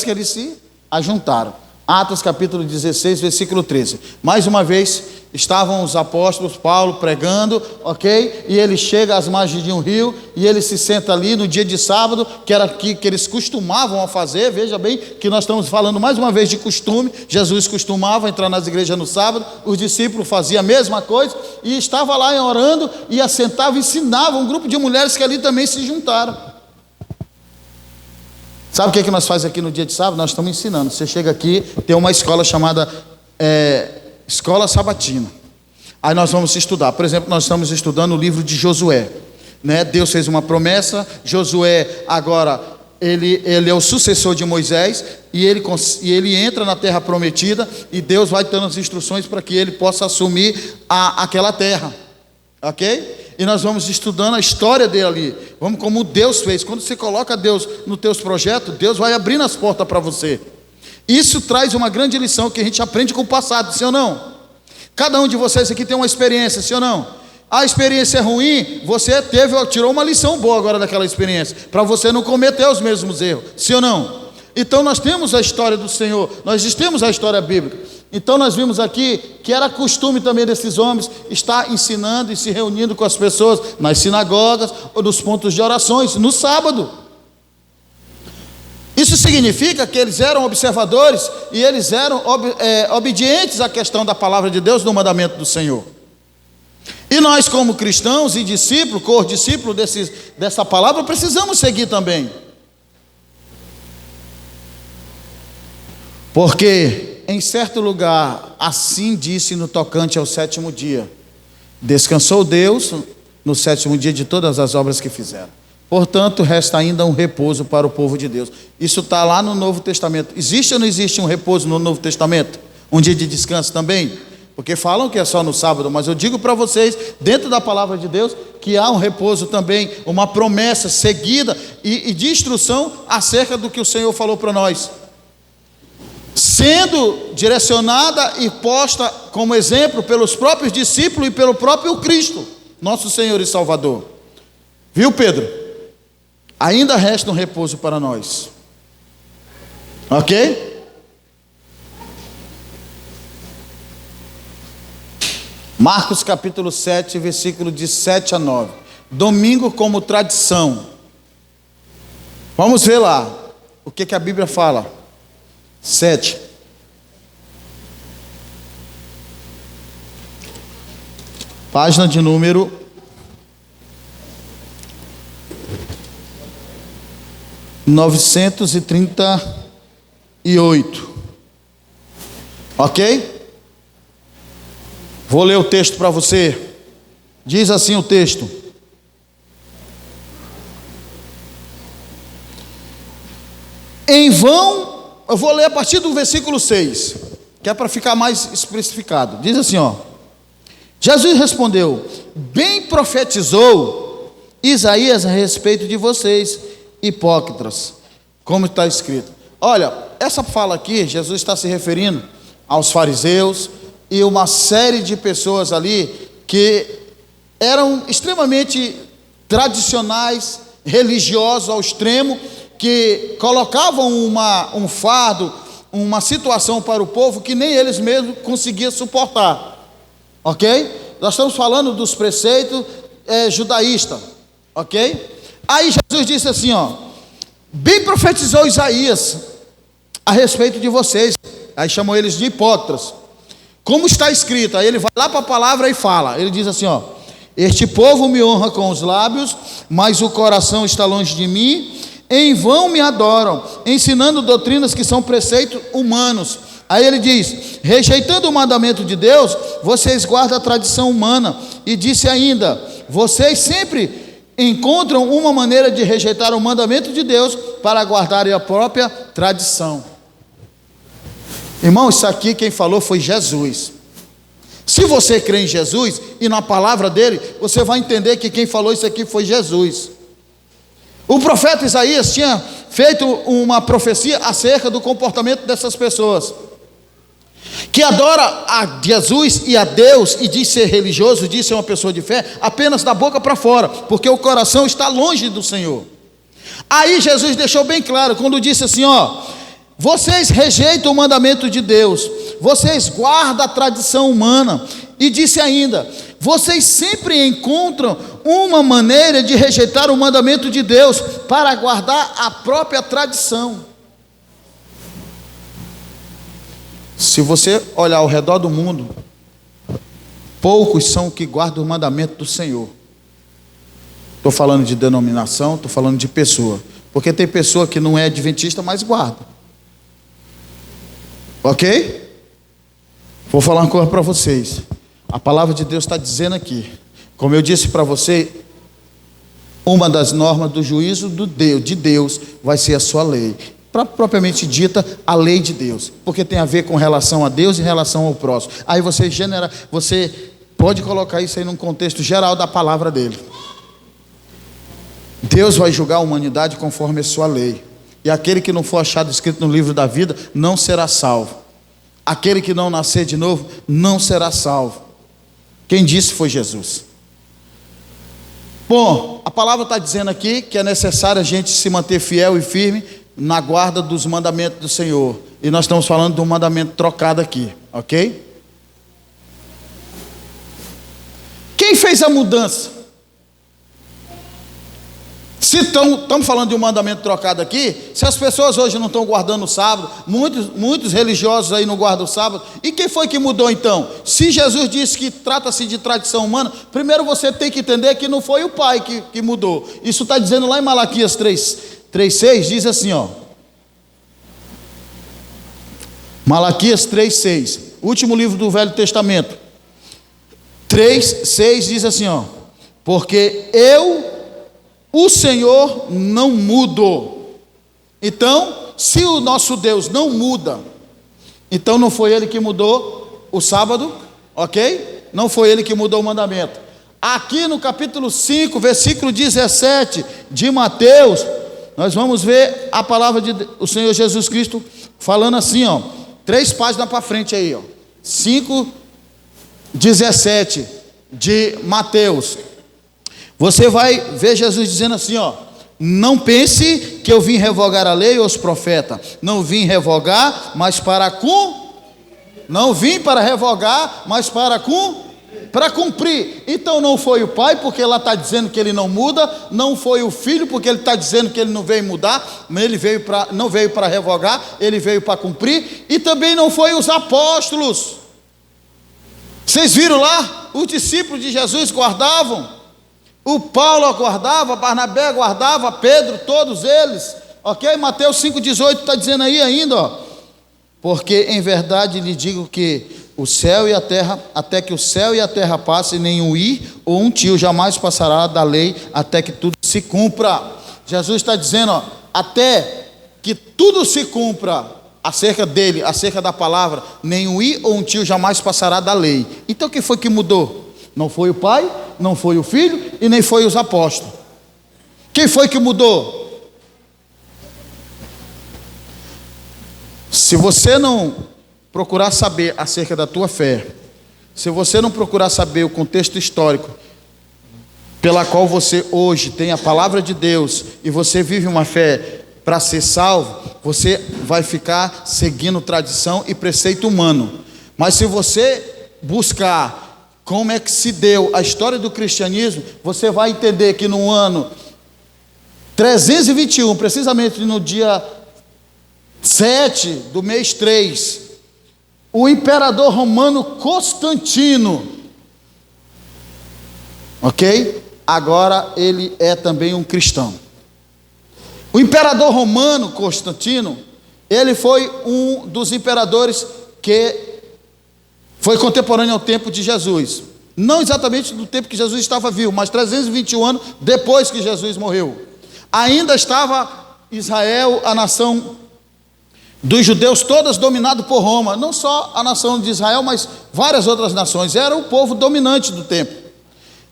que eles se ajuntaram. Atos capítulo 16, versículo 13. Mais uma vez, estavam os apóstolos, Paulo pregando, ok? E ele chega às margens de um rio, e ele se senta ali no dia de sábado, que era que eles costumavam a fazer. Veja bem que nós estamos falando mais uma vez de costume. Jesus costumava entrar nas igrejas no sábado, os discípulos faziam a mesma coisa, e estava lá orando, e assentava e ensinava um grupo de mulheres que ali também se juntaram. Sabe o que nós fazemos aqui no dia de sábado? Nós estamos ensinando. Você chega aqui, tem uma escola chamada Escola Sabatina. Aí nós vamos estudar. Por exemplo, nós estamos estudando o livro de Josué, né? Deus fez uma promessa. Josué agora, ele é o sucessor de Moisés, e ele entra na terra prometida, e Deus vai dando as instruções para que ele possa assumir aquela terra, ok? E nós vamos estudando a história dele ali. Vamos como Deus fez. Quando você coloca Deus nos teus projetos, Deus vai abrindo as portas para você. Isso traz uma grande lição que a gente aprende com o passado, sim ou não? Cada um de vocês aqui tem uma experiência, sim ou não? A experiência é ruim, você tirou uma lição boa agora daquela experiência, para você não cometer os mesmos erros, sim ou não? Então nós temos a história do Senhor, nós temos a história bíblica. Então nós vimos aqui que era costume também desses homens estar ensinando e se reunindo com as pessoas nas sinagogas ou nos pontos de orações no sábado. Isso significa que eles eram observadores e eles eram obedientes à questão da palavra de Deus, no mandamento do Senhor. E nós, como cristãos e discípulos, cordiscípulos dessa palavra, precisamos seguir também. Porque em certo lugar, assim disse no tocante ao sétimo dia: descansou Deus no sétimo dia de todas as obras que fizeram. Portanto, resta ainda um repouso para o povo de Deus. Isso está lá no Novo Testamento. Existe ou não existe um repouso no Novo Testamento? Um dia de descanso também? Porque falam que é só no sábado, mas eu digo para vocês, dentro da palavra de Deus, que há um repouso também, uma promessa seguida e de instrução acerca do que o Senhor falou para nós, sendo direcionada e posta como exemplo pelos próprios discípulos e pelo próprio Cristo, nosso Senhor e Salvador. Viu, Pedro? Ainda resta um repouso para nós, ok? Marcos capítulo 7, versículo de 7 a 9. Domingo como tradição. Vamos ver lá o que a Bíblia fala. 7. Página de número 938. Ok? Vou ler o texto para você. Diz assim o texto: em vão, eu vou ler a partir do versículo 6, que é para ficar mais especificado. Diz assim, ó: Jesus respondeu: bem profetizou Isaías a respeito de vocês, hipócritas, como está escrito. Olha, essa fala aqui, Jesus está se referindo aos fariseus e uma série de pessoas ali que eram extremamente tradicionais, religiosos ao extremo, que colocavam um fardo, uma situação para o povo que nem eles mesmos conseguiam suportar, ok? Nós estamos falando dos preceitos judaístas, ok? Aí Jesus disse assim, ó: bem profetizou Isaías a respeito de vocês. Aí chamou eles de hipócritas, como está escrito. Aí ele vai lá para a palavra e fala, ele diz assim, ó: este povo me honra com os lábios, mas o coração está longe de mim. Em vão me adoram, ensinando doutrinas que são preceitos humanos. Aí ele diz: rejeitando o mandamento de Deus, vocês guardam a tradição humana. E disse ainda: vocês sempre encontram uma maneira de rejeitar o mandamento de Deus para guardarem a própria tradição. Irmão, isso aqui quem falou foi Jesus. Se você crê em Jesus e na palavra dele, você vai entender que quem falou isso aqui foi Jesus. O profeta Isaías tinha feito uma profecia acerca do comportamento dessas pessoas, que adora a Jesus e a Deus, e diz ser religioso, diz ser uma pessoa de fé, apenas da boca para fora, porque o coração está longe do Senhor. Aí Jesus deixou bem claro, quando disse assim, ó: vocês rejeitam o mandamento de Deus, vocês guardam a tradição humana. E disse ainda: vocês sempre encontram uma maneira de rejeitar o mandamento de Deus para guardar a própria tradição. Se você olhar ao redor do mundo, poucos são que guardam o mandamento do Senhor. Estou falando de denominação, estou falando de pessoa, porque tem pessoa que não é adventista, mas guarda. Ok? Vou falar uma coisa para vocês. A palavra de Deus está dizendo aqui, como eu disse para você, uma das normas do juízo de Deus vai ser a sua lei, propriamente dita, a lei de Deus, porque tem a ver com relação a Deus e relação ao próximo. Aí você pode colocar isso aí num contexto geral da palavra dele. Deus vai julgar a humanidade conforme a sua lei, e aquele que não for achado escrito no livro da vida não será salvo. Aquele que não nascer de novo não será salvo. Quem disse foi Jesus. Bom, a palavra está dizendo aqui que é necessário a gente se manter fiel e firme na guarda dos mandamentos do Senhor. E nós estamos falando de um mandamento trocado aqui, ok? Quem fez a mudança? Se estamos falando de um mandamento trocado aqui, se as pessoas hoje não estão guardando o sábado, muitos religiosos aí não guardam o sábado, e quem foi que mudou então? Se Jesus disse que trata-se de tradição humana, primeiro você tem que entender que não foi o Pai que mudou. Isso está dizendo lá em Malaquias 3:6, diz assim, ó. Malaquias 3:6, último livro do Velho Testamento. 3:6 diz assim, ó: porque o Senhor não mudo. Então, se o nosso Deus não muda, então não foi Ele que mudou o sábado, ok? Não foi Ele que mudou o mandamento. Aqui no capítulo 5, versículo 17 de Mateus, nós vamos ver a palavra do Senhor Jesus Cristo falando assim, ó, 3 páginas para frente aí, ó, 5:17 de Mateus. Você vai ver Jesus dizendo assim, ó: não pense que eu vim revogar a lei ou os profetas. Não vim revogar, mas não vim para revogar, mas para cumprir. Então não foi o Pai, porque lá está dizendo que Ele não muda. Não foi o Filho, porque Ele está dizendo que Ele não veio mudar. Ele não veio para revogar, Ele veio para cumprir. E também não foi os apóstolos. Vocês viram lá? Os discípulos de Jesus guardavam. O Paulo guardava, Barnabé guardava, Pedro, todos eles, ok? Mateus 5,18 está dizendo aí ainda, ó: porque em verdade lhe digo que o céu e a terra, até que o céu e a terra passem, nem um i ou um tio jamais passará da lei, até que tudo se cumpra. Jesus está dizendo, ó, até que tudo se cumpra acerca dele, acerca da palavra, nem um i ou um tio jamais passará da lei. Então o que foi que mudou? Não foi o Pai, não foi o Filho e nem foi os apóstolos. Quem foi que mudou? Se você não procurar saber acerca da tua fé, se você não procurar saber o contexto histórico pela qual você hoje tem a palavra de Deus e você vive uma fé para ser salvo, você vai ficar seguindo tradição e preceito humano. Mas se você buscar como é que se deu a história do cristianismo, você vai entender que no ano 321, precisamente no dia 7 do mês 3, o imperador romano Constantino, ok? Agora ele é também um cristão. O imperador romano Constantino, ele foi um dos imperadores que foi contemporâneo ao tempo de Jesus. Não exatamente do tempo que Jesus estava vivo, mas 321 anos depois que Jesus morreu. Ainda estava Israel, a nação dos judeus, todas dominadas por Roma. Não só a nação de Israel, mas várias outras nações. Era o povo dominante do tempo.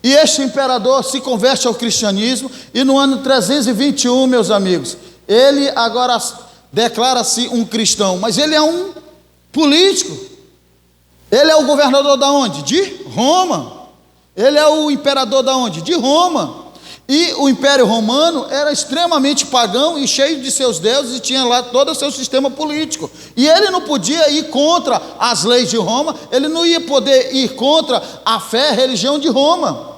E este imperador se converte ao cristianismo, e no ano 321, meus amigos, ele agora declara-se um cristão, mas ele é um político. Ele é o governador da onde? De Roma. Ele é o imperador da onde? De Roma. E o Império Romano era extremamente pagão e cheio de seus deuses, e tinha lá todo o seu sistema político. E ele não podia ir contra as leis de Roma, ele não ia poder ir contra a fé, a religião de Roma.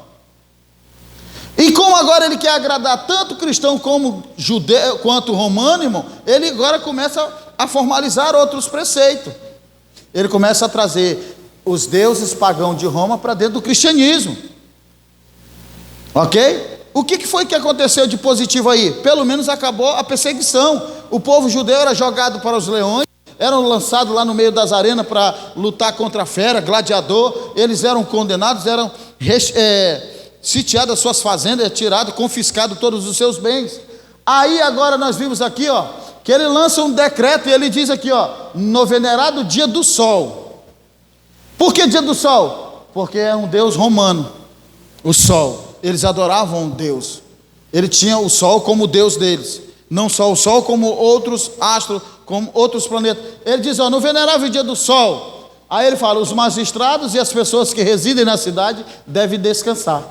E como agora ele quer agradar tanto cristão como judeu, quanto romano, irmão, ele agora começa a formalizar outros preceitos. Ele começa a trazer os deuses pagãos de Roma para dentro do cristianismo. Ok? O que foi que aconteceu de positivo aí? Pelo menos acabou a perseguição. O povo judeu era jogado para os leões, eram lançados lá no meio das arenas para lutar contra a fera, gladiador. Eles eram condenados, eram sitiadas as suas fazendas, tirados, confiscados todos os seus bens. Aí agora nós vimos aqui, ó, que ele lança um decreto e ele diz aqui, ó, no venerado dia do sol. Por que dia do sol? Porque é um deus romano, o sol. Eles adoravam um Deus. Ele tinha o sol como Deus deles. Não só o sol, como outros astros, como outros planetas. Ele diz, ó, no venerável dia do sol. Aí ele fala, os magistrados e as pessoas que residem na cidade devem descansar.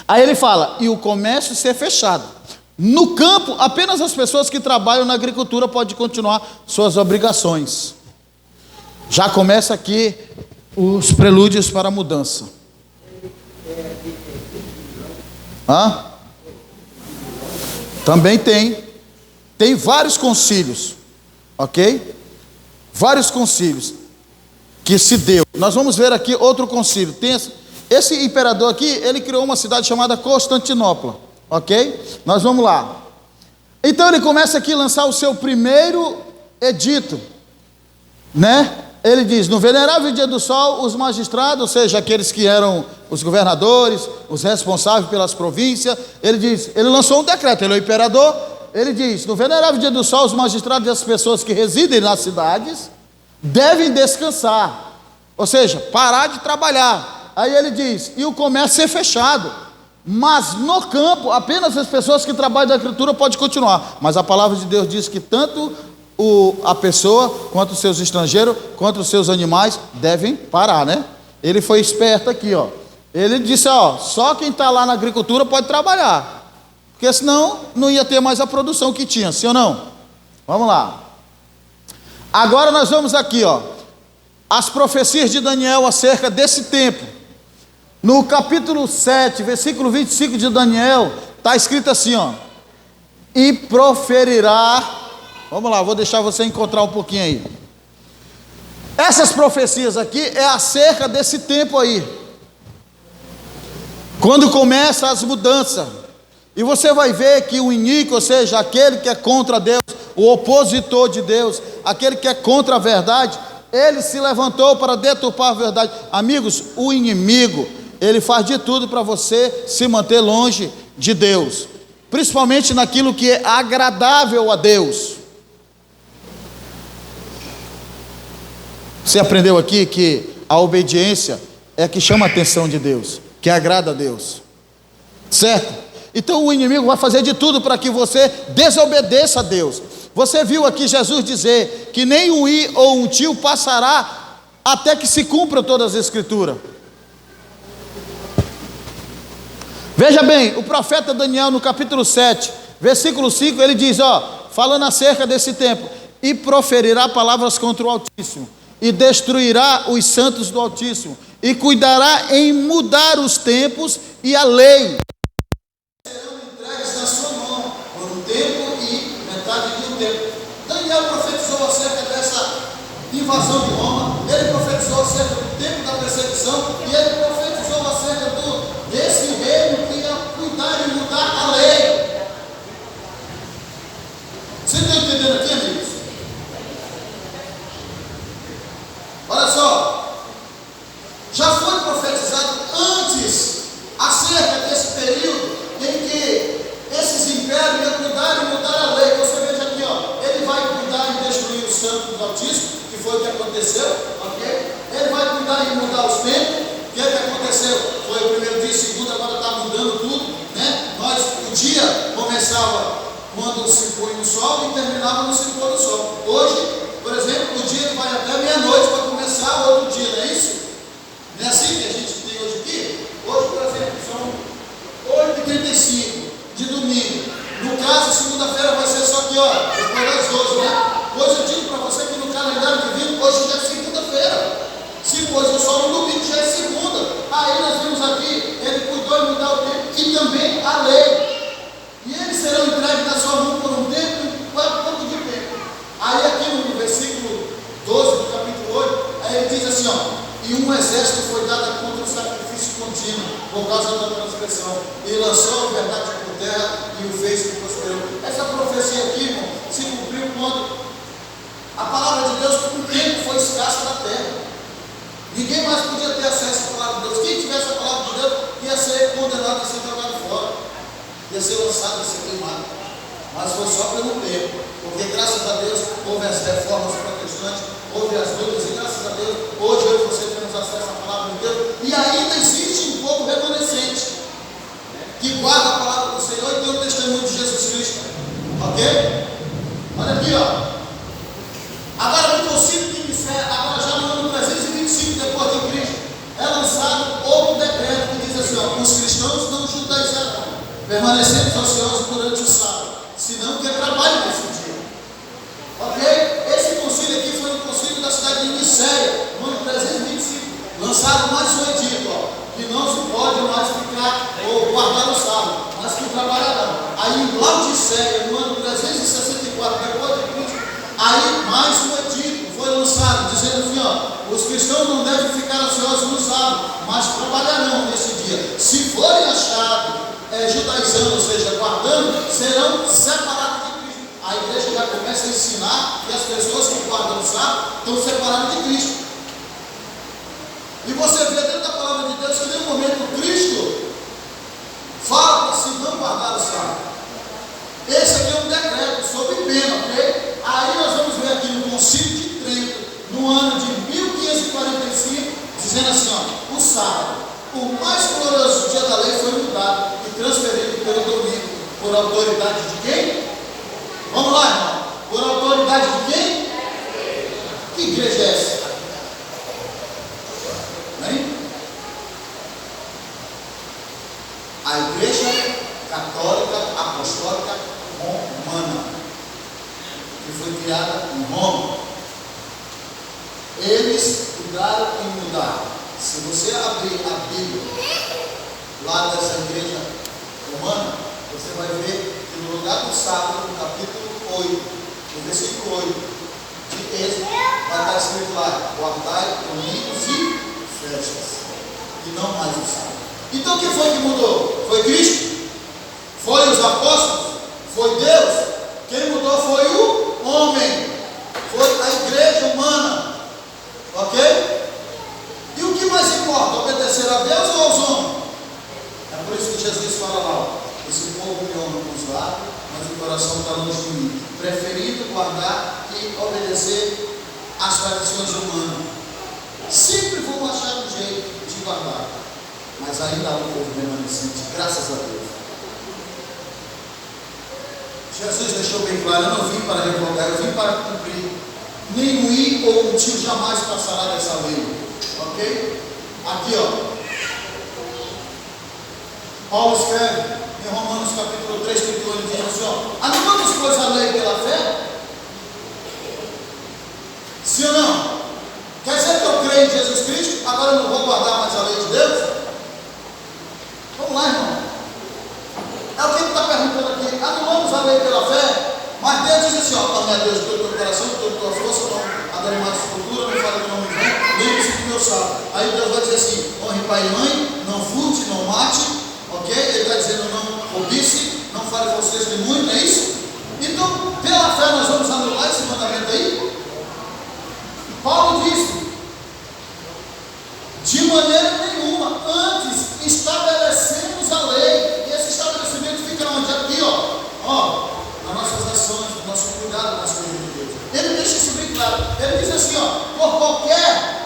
Aí ele fala, e o comércio ser fechado. No campo, apenas as pessoas que trabalham na agricultura podem continuar suas obrigações. Já começa aqui os prelúdios para a mudança. Também tem vários concílios, ok? Vários concílios que se deu. Nós vamos ver aqui outro concílio. Tem esse imperador aqui, ele criou uma cidade chamada Constantinopla, ok? Nós vamos lá. Então ele começa aqui a lançar o seu primeiro edito, né? Ele diz, no venerável dia do sol, os magistrados, ou seja, aqueles que eram os governadores, os responsáveis pelas províncias, ele lançou um decreto, ele é o imperador, ele diz, no venerável dia do sol, os magistrados e as pessoas que residem nas cidades devem descansar, ou seja, parar de trabalhar. Aí ele diz, e o comércio ser fechado, mas no campo, apenas as pessoas que trabalham na agricultura podem continuar. Mas a palavra de Deus diz que tanto a pessoa, quanto os seus estrangeiros, quanto os seus animais, devem parar, né? Ele foi esperto aqui, ó. Ele disse, ó, só quem está lá na agricultura pode trabalhar, porque senão não ia ter mais a produção que tinha, sim ou não? Vamos lá. Agora nós vamos aqui, ó, as profecias de Daniel acerca desse tempo. No capítulo 7, versículo 25 de Daniel, está escrito assim, ó, e proferirá. Vamos lá, vou deixar você encontrar um pouquinho aí. Essas profecias aqui é acerca desse tempo aí, quando começam as mudanças. E você vai ver que o iníquo, ou seja, aquele que é contra Deus, o opositor de Deus, aquele que é contra a verdade, ele se levantou para deturpar a verdade. Amigos, o inimigo, ele faz de tudo para você se manter longe de Deus, principalmente naquilo que é agradável a Deus. Você aprendeu aqui que a obediência é que chama a atenção de Deus, que agrada a Deus, certo? Então o inimigo vai fazer de tudo para que você desobedeça a Deus. Você viu aqui Jesus dizer que nem um i ou um tio passará até que se cumpra todas as escrituras. Veja bem, o profeta Daniel no capítulo 7, versículo 5, ele diz, ó, falando acerca desse tempo, e proferirá palavras contra o Altíssimo, e destruirá os santos do Altíssimo, e cuidará em mudar os tempos e a lei. Serão entregues na sua mão, por um tempo e metade de um tempo. Daniel profetizou acerca dessa invasão de Roma, ele profetizou acerca do tempo da perseguição, e ele profetizou acerca desse reino que ia cuidar e mudar a lei. Você está entendendo aqui, amigos? Olha só, já foi profetizado antes acerca desse período em que esses impérios iam cuidar e mudar a lei. Você veja aqui, ó, ele vai cuidar e destruir os santos do Altíssimo, que foi o que aconteceu, ok? Ele vai cuidar e mudar os tempos, que é o que aconteceu? Foi o primeiro dia, o segundo, agora está mudando tudo, né? O dia começava quando se põe o sol e terminava no se pôr do sol. Hoje, por exemplo, o dia vai até meia-noite para começar outro dia, não é isso? Não é assim que a gente tem hoje aqui? Hoje, por exemplo, são 8h35. um exército foi dado contra o sacrifício contínuo por causa da transgressão, e lançou a verdade por terra e o fez que prosperou. Essa profecia aqui, irmão, se cumpriu quando a palavra de Deus por um tempo foi escassa na terra. Ninguém mais podia ter acesso à palavra de Deus. Quem tivesse a palavra de Deus ia ser condenado a ser jogado fora, ia ser lançado, ia ser queimado. Mas foi só pelo tempo, porque graças a Deus houve as reformas protestantes, houve as lutas, e graças a Deus hoje eu e você temos acesso à palavra de Deus, e ainda existe um povo remanescente que guarda a palavra do Senhor e tem o testemunho de Jesus Cristo. Ok? Olha aqui, ó. Agora no concílio de Nicéia, agora já no ano 325 depois de Cristo, é lançado outro decreto que diz assim, ó: os cristãos não judaizarão, permanecendo ociosos durante o sábado, senão que trabalhem nesse dia. Ok? Esse concílio aqui foi no concílio da cidade de Nicéia, no ano 325. Lançaram mais um edito, ó, que não se pode mais ficar ou guardar o sábado, mas que trabalharão. Aí em Laodiceia, no ano 364 depois de Cristo, aí mais um edito foi lançado, dizendo assim, ó: os cristãos não devem ficar ociosos no sábado, mas trabalharão nesse dia. Se forem achados judaizando, ou seja, guardando, serão separados de Cristo. A igreja já começa a ensinar que as pessoas que guardam o sábado estão separadas de Cristo. E você vê dentro da palavra de Deus que em nenhum momento Cristo fala para se não guardar o sábado. Esse aqui é um decreto sob pena, ok? Aí nós vamos ver aqui no Concílio de Trento, no ano de 1545, dizendo assim, ó: o sábado, o mais glorioso dia da lei, foi mudado e transferido pelo domingo, por autoridade de quem? Vamos lá, irmão. Por autoridade de quem? Que igreja é essa? Hein? A Igreja Católica Apostólica Romana, que foi criada em Roma. Eles cuidaram em mudar. Se você abrir a Bíblia lá dessa igreja romana, você vai ver que no lugar do sábado, no capítulo 8, no versículo 8 de Êxodo, vai estar escrito lá: guardai domingos e festas, e não mais o sábado. Então quem foi que mudou? Foi Cristo? Foi os apóstolos? Foi Deus? Quem mudou foi o homem, foi a igreja humana. Ok? E o que mais importa? Obedecer a Deus ou aos homens? É por isso que Jesus fala lá: esse povo me honra com os lábios, mas o coração está longe de mim, preferindo guardar e obedecer às tradições humanas. Sempre vão achar um jeito de guardar, mas ainda há um povo remanescente, graças a Deus. Jesus deixou bem claro: eu não vim para revogar, eu vim para cumprir. Nem um i ou um tio jamais passará dessa lei. Ok? Aqui, ó, Paulo escreve em Romanos capítulo 3, capítulo 8, diz assim, ó: anulamos, pois, a lei pela fé? Sim ou não? Quer dizer que eu creio em Jesus Cristo, agora eu não vou guardar mais a lei de Deus? Vamos lá, irmão. É o que ele está perguntando aqui. Anulamos a lei pela fé? Mas Deus diz assim, ó: ame a Deus de todo o teu coração, de toda a tua força, não adore mais a cultura, não fale que não me vem, lembre-se do meu sábado. Aí Deus vai dizer assim: honre pai e mãe, não furte, não mate, ok? Ele está dizendo: não cobice, não fale falsos testemunhos, não é isso? Então, pela fé nós vamos anular esse mandamento aí? Paulo disse: de maneira nenhuma, antes estabelecemos a lei, e esse estabelecimento fica onde? Aqui, ó, nas nossas ações, no nosso cuidado com as coisas de Deus. Ele deixa isso bem claro. Ele diz assim, ó: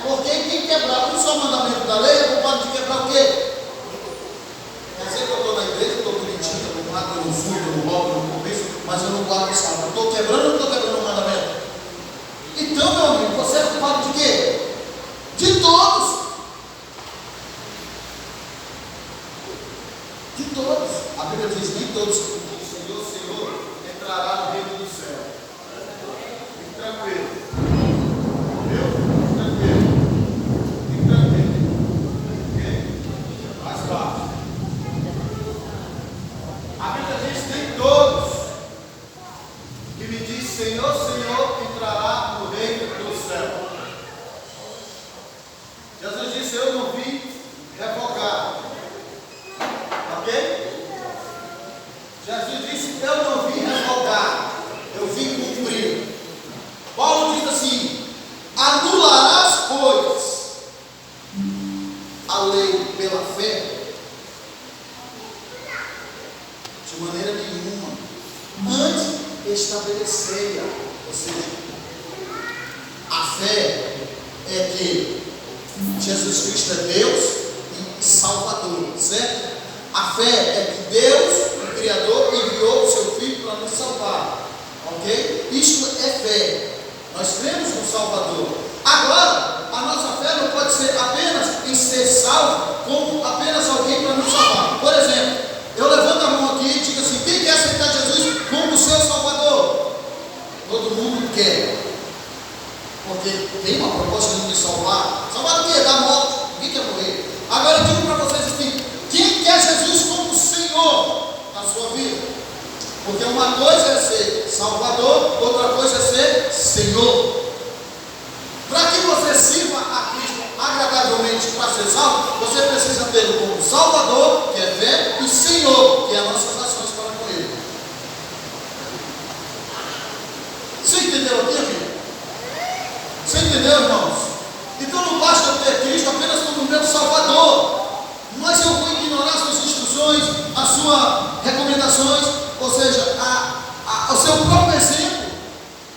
porque quem quebrar um só mandamento da lei é culpado de quebrar o quê? Quer dizer que eu estou na igreja, eu estou bonitinho, eu não mato, eu não furo, eu não roubo, eu não cobiço, mas eu não guardo o sábado. Eu estou quebrando ou não estou quebrando o mandamento? Então, meu amigo, você é culpado de quê? De todos. De todos. A Bíblia diz: nem todos que dizem Senhor, Senhor, entrará no reino do céu. Fique tranquilo. Viu? Fique tranquilo. Fique tranquilo. Ok? Faz parte. A Bíblia diz: nem todos que me diz Senhor, Senhor, entrará no reino do céu. Jesus disse Anularás, pois, a lei pela fé? De maneira nenhuma. Antes, estabelecer-a. Ou seja, a fé é que Jesus Cristo é Deus e Salvador, certo? A fé é que Deus, o Criador, enviou o seu Filho para nos salvar, ok? Isto é fé. Nós cremos no Salvador. Agora, a nossa fé não pode ser apenas em ser salvo, como apenas alguém para nos salvar. Por exemplo, eu levanto a mão aqui e digo assim: quem quer aceitar Jesus como seu Salvador? Todo mundo quer, porque tem uma proposta de nos salvar. Salvar do quê? Da morte. Ninguém quer morrer. Agora eu digo para vocês assim: quem quer Jesus como Senhor na sua vida? Porque uma coisa é ser Salvador, outra coisa é ser Senhor. Para que você sirva a Cristo agradavelmente para ser salvo, você precisa tê-lo como Salvador, que é fé, e Senhor, que é as nossas ações para com Ele. Você entendeu aqui, amigo? Você entendeu, irmãos? Então não basta eu ter Cristo apenas como meu Salvador, mas eu vou ignorar as suas instruções, as suas recomendações, ou seja, o seu próprio exemplo,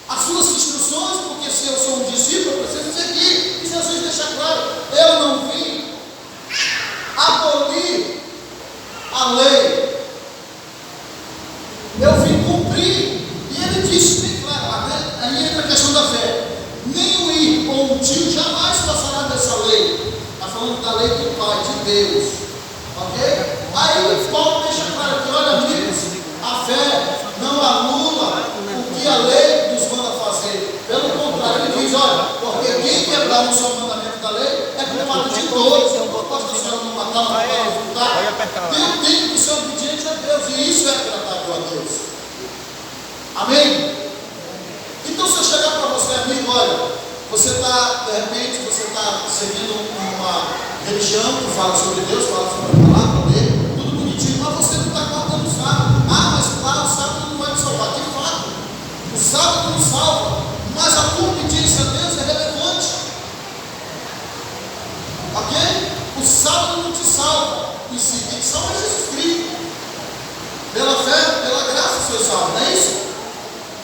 as suas instruções, porque se eu sou um discípulo, eu preciso seguir. E Jesus deixa claro: eu não vim abolir a lei, eu vim cumprir. E ele disse bem claro, aí entra a questão da fé: nem o ir ou um tio jamais passará dessa lei. Está falando da lei do Pai, de Deus, ok? Aí Paulo deixa claro que, olha, amigos, a fé não anula o que a lei nos manda fazer. Pelo contrário, ele diz: olha, porque quem quebrar o seu mandamento da lei é culpado de todos. Eu não posso deixar não matar, não posso lutar. Eu tenho que ser obediente a Deus, e isso é agradável a Deus. Amém? Então, se eu chegar para você, amigo, olha, você está, de repente, você está seguindo uma religião que fala sobre Deus, fala sobre a palavra dele, tudo bonitinho, mas você não está guardando o sábado. Ah, mas lá o sábado não vai me salvar. De fato, o sábado não salva, mas a tua obediência a Deus é relevante, ok? O sábado não te salva, e se quem salva é Jesus Cristo. Pela fé, pela graça, você salva, não é isso?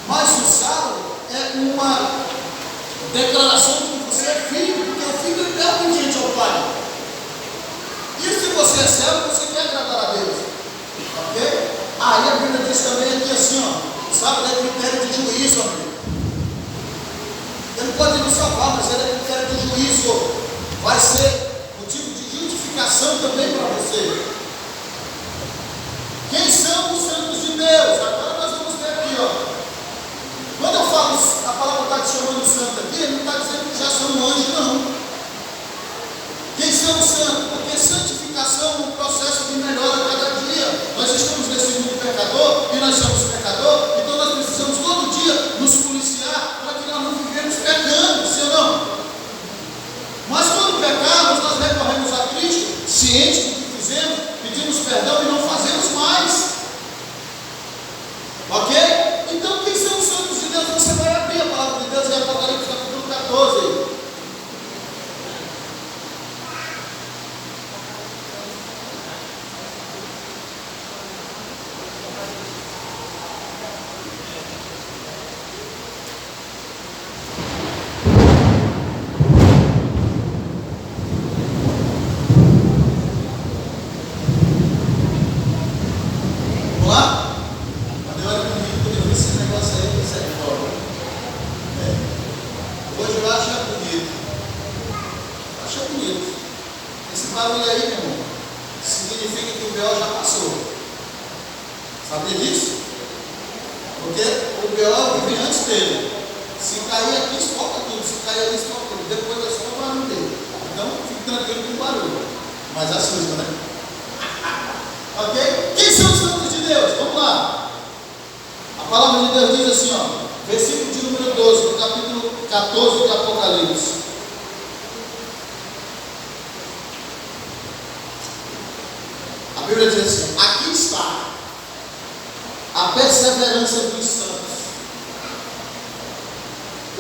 Mas o sábado é uma declaração de que você é filho, porque o filho é obediente ao Pai. E se você é servo, você quer agradar a Deus, ok? Aí a Bíblia diz também aqui assim, ó: o sábado é critério de juízo, amigo. Ele pode nos salvar, mas ele é critério de juízo. Vai ser motivo de justificação também para você. Quem são os santos de Deus? Agora nós vamos ver aqui, ó. Quando eu falo, a palavra está te chamando santo aqui, ele não está dizendo que já são um anjo, não. Quem são os santos? Porque santificação é um processo de melhora a cada dia. Nós estamos nesse mundo pecador, e nós somos pecador, então nós precisamos todo dia nos policiar para que nós não vivemos pecando, sim ou não? Mas quando pecarmos, nós recorremos a Cristo, cientes do que fizemos, pedimos perdão e não fazemos mais. Ok? Então, quem são os santos de Deus? Você vai abrir a palavra de Deus em Apocalipse capítulo 14.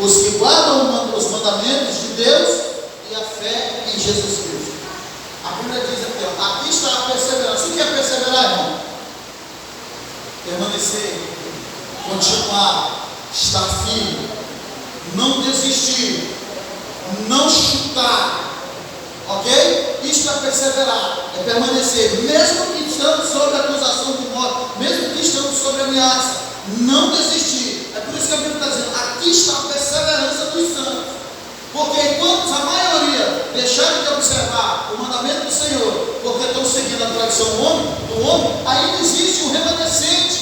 Os que guardam os mandamentos de Deus e a fé em Jesus Cristo. A Bíblia diz aqui, ó, aqui está a perseverança. O que é perseverar, irmão? Permanecer, continuar, estar firme, não desistir, não chutar, ok? Isto é perseverar, é permanecer, mesmo que estamos sob acusação de morte, mesmo que estamos sob ameaça, não desistir. É por isso que a Bíblia está dizendo, aqui está a perseverança dos santos, porque enquanto a maioria deixarem de observar o mandamento do Senhor, porque estão seguindo a tradição do homem, ainda existe um remanescente,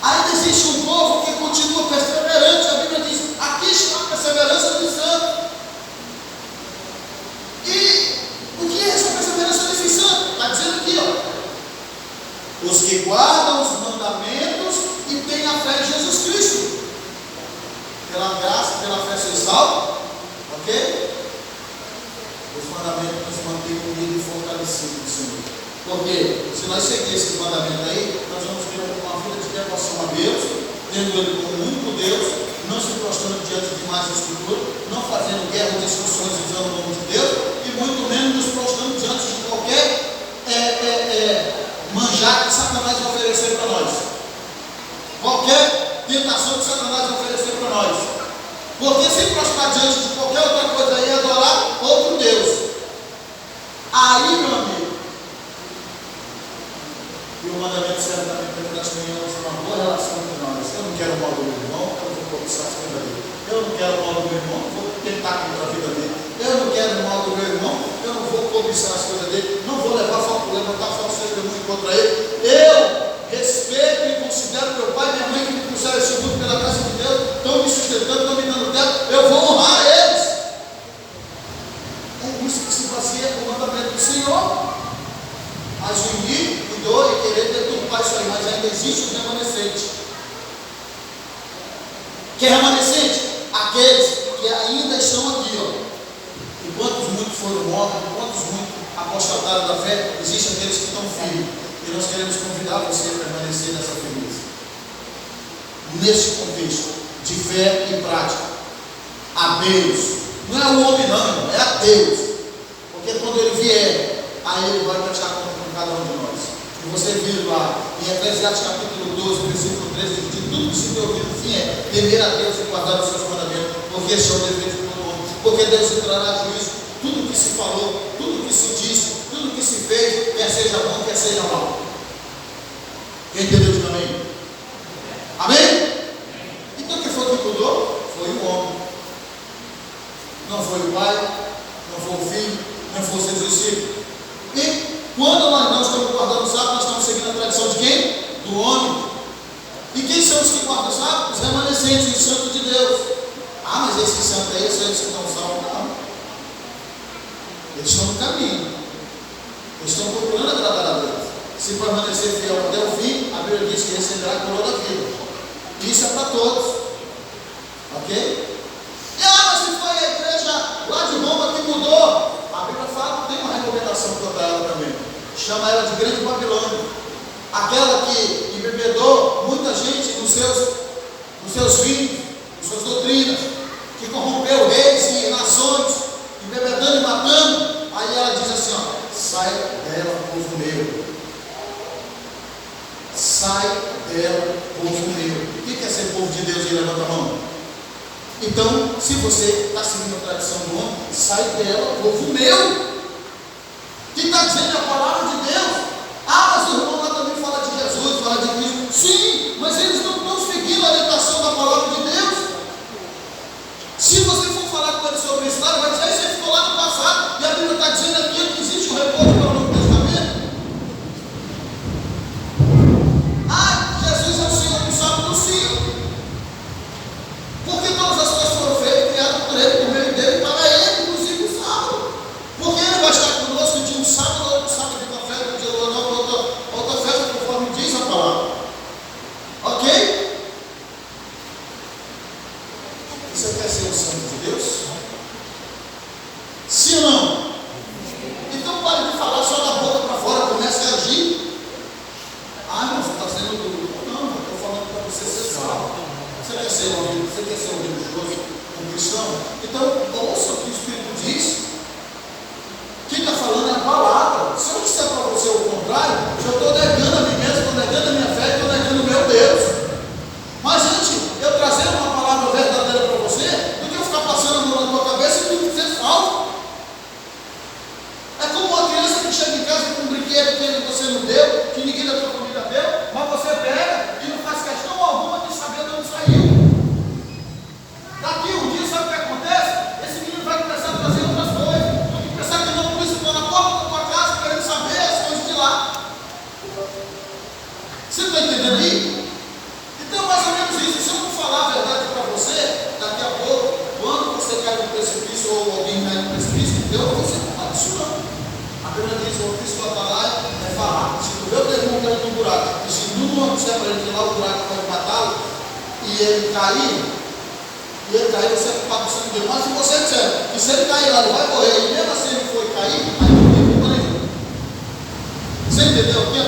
ainda existe um povo que continua perseverante. A Bíblia diz, aqui está a perseverança dos santos. E o que é essa perseverança desses santos? Está dizendo aqui, ó, os que guardam os mandamentos e têm a fé em Jesus Cristo. Pela graça, pela fé ser salvo, ok? Os mandamentos nos mantêm unidos e fortalecidos no Senhor. Porque se nós seguirmos esses mandamentos aí, nós vamos ter uma vida de devoção a Deus, tendo Ele como único Deus, não se prostrando diante de mais escultura, não fazendo guerra, discussões usando o nome de Deus, e muito menos nos prostrando diante de qualquer manjar que Satanás vai oferecer para nós. Qualquer tentação que Satanás vai oferecer para nós. Porque se prostrar diante de qualquer outra coisa aí, adorar outro Deus. Aí, meu amigo, e o mandamento certamente é que nós tenhamos uma boa relação entre nós. Eu não quero o mal do meu irmão, eu não vou cobiçar as coisas dele. Eu não quero o mal do meu irmão, eu vou tentar contra a vida dele. Eu não quero o mal do meu irmão, eu não vou cobiçar as coisas dele. Não vou levantar falso testemunho contra ele. Eu respeito e considero meu pai e minha mãe que me puseram esse mundo pela graça de Deus, estão me sustentando, estão me dando teto. Eu vou honrar eles. É isso que se fazia com o mandamento do Senhor. Mas o inimigo cuidou e querer deturpar isso aí, mas ainda existe um remanescente. Que é remanescente? Aqueles que ainda estão aqui, ó. Enquanto muitos foram mortos, enquanto muitos apostataram da fé, existem aqueles que estão firmes. E nós queremos convidar você a permanecer nessa firmeza. Nesse contexto de fé e prática. A Deus. Não é o homem não, irmão, é a Deus. Porque quando Ele vier, aí Ele vai prestar conta com cada um de nós. E você viu lá, em Eclesiastes capítulo 12, versículo 13, ele diz, tudo que se tem ouvido no fim é temer a Deus e guardar os seus mandamentos, porque este é o dever de todo homem. Porque Deus entrará a juízo, tudo que se falou, tudo que se disse, tudo que se fez, quer seja bom, quer seja mal. Quem entendeu? Diga amém. Amém? Então quem foi que mudou? Foi o homem. Não foi o pai, não foi o filho, não foi os seus discípulos. E quando nós não estamos guardando o sábado, nós estamos seguindo a tradição de quem? Do homem. E quem são os que guardam o sábado? Os remanescentes, os santos de Deus. Ah, mas esses santos aí são eles que estão salvos? Não. Eles estão no caminho. Eles estão procurando agradar a Deus. Se permanecer fiel até o fim, a Bíblia diz que receberá a coroa da vida. Isso é para todos. Ok? E mas se foi a igreja lá de Roma que mudou, a Bíblia fala que tem uma recomendação para ela também. Chama ela de Grande Babilônia. Aquela que embebedou muita gente nos seus vinhos, nas suas doutrinas, que corrompeu reis e nações, embebedando e matando. Aí ela diz assim, ó, sai dela, povo meu. Sai dela, povo meu. O que é ser povo de Deus? E levanta a mão. Então, se você está seguindo a tradição do homem, sai dela, povo meu. Que está dizendo a palavra de Deus. Ah, mas o irmão lá também fala de Jesus, fala de Cristo. Sim, mas eles não estão seguindo a orientação da palavra de Deus. Se você for falar com ele sobre isso, vai dizer, aí você ficou lá no passado, e a Bíblia está dizendo aqui que existe um repouso para o Novo Testamento. Ah, Jesus é o Senhor do sábado, sim. Porque todas as coisas foram feitas, criadas por Ele, por meio dele, para Ele, inclusive o sábado. Porque Ele vai estar conosco de um sábado, outro sábado de uma festa, de outra festa, conforme diz a palavra. Ok? Você quer ser um santo de Deus? Sim ou não? Então pare de falar só da boca para fora, comece a agir. Ah, não, você está sendo duro. Não, eu estou falando para você ser salvo. Você quer ser um cristão. Então, ouça o que o Espírito diz. Quem está falando é a palavra. Se eu disser para você o contrário, eu estou negando a mim mesmo, estou negando a minha fé, estou negando o meu Deus. Mas antes eu trazer uma palavra verdadeira para você, do que eu ficar passando a mão na tua cabeça e tudo dizer falso. É como uma criança que chega em casa com um brinquedo que você não deu, que ninguém da tua família deu, mas você pega e não faz questão alguma de saber de onde saiu. Daqui um dia, sabe o que acontece? Esse menino vai começar a trazer outras coisas. Vai pensar que não, por isso está na porta da tua casa querendo saber as coisas de lá. Você está entendendo aí? Então, mais ou menos isso. Se eu não falar a verdade para você, daqui a pouco, quando você cai no precipício ou alguém cai no precipício, eu não vou ser culpado disso não. A Bíblia diz: o ofício do Atalai é falar. Se tu vê o teu irmão caindo no buraco, e se tu não disser para ele que lá o buraco pode matá-lo, e ele cair, você é culpado do sangue de Deus. Mas se você disser que se ele cair lá, ele vai morrer, e mesmo assim ele foi cair, aí não tem culpa nenhuma. Você entendeu o que?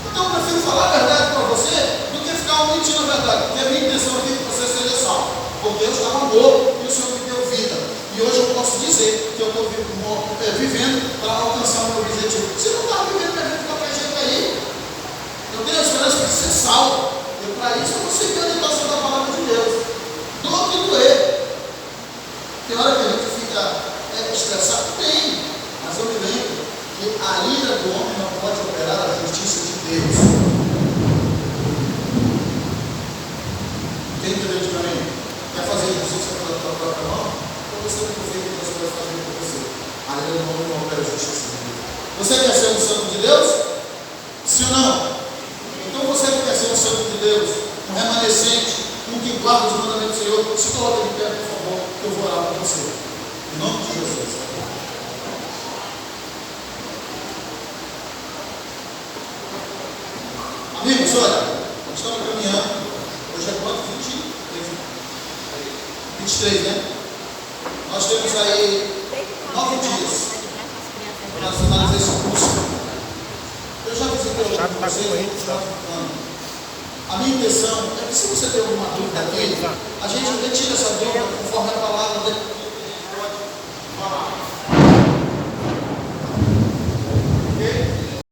Então eu prefiro falar a verdade para você do que ficar omitindo a verdade, porque a minha intenção aqui é que você seja salvo, porque eu estava morto e o Senhor me deu vida, e hoje eu posso dizer que eu estou vivendo para alcançar o meu objetivo. Você não está vivendo minha vida de qualquer jeito aí. Eu tenho a esperança de ser salvo, e para isso eu vou seguir a orientação da palavra de Deus. Doa que doer. Tem hora que a gente fica estressado? Tem, mas eu me lembro que a ira do homem não pode operar a justiça de Deus. Quem entendeu de mim? Quer fazer justiça pela tua própria mão? Ou você não confia que Deus vai fazer por você? A ira do homem não opera a justiça de Deus. Você quer ser um santo de Deus? Sim ou não? Então você que quer ser um santo de Deus, um remanescente, um que guarda os mandamentos do Senhor, se coloque de pé, por favor, que eu vou orar para você. Em nome de Jesus. Amigos, olha, nós estamos caminhando. Hoje é quanto? 23, né? Nós temos aí 9 dias para finalizar esse curso. Eu já visitei vocês. A minha intenção é que, se você tem alguma dúvida aqui, a gente retira essa dúvida conforme a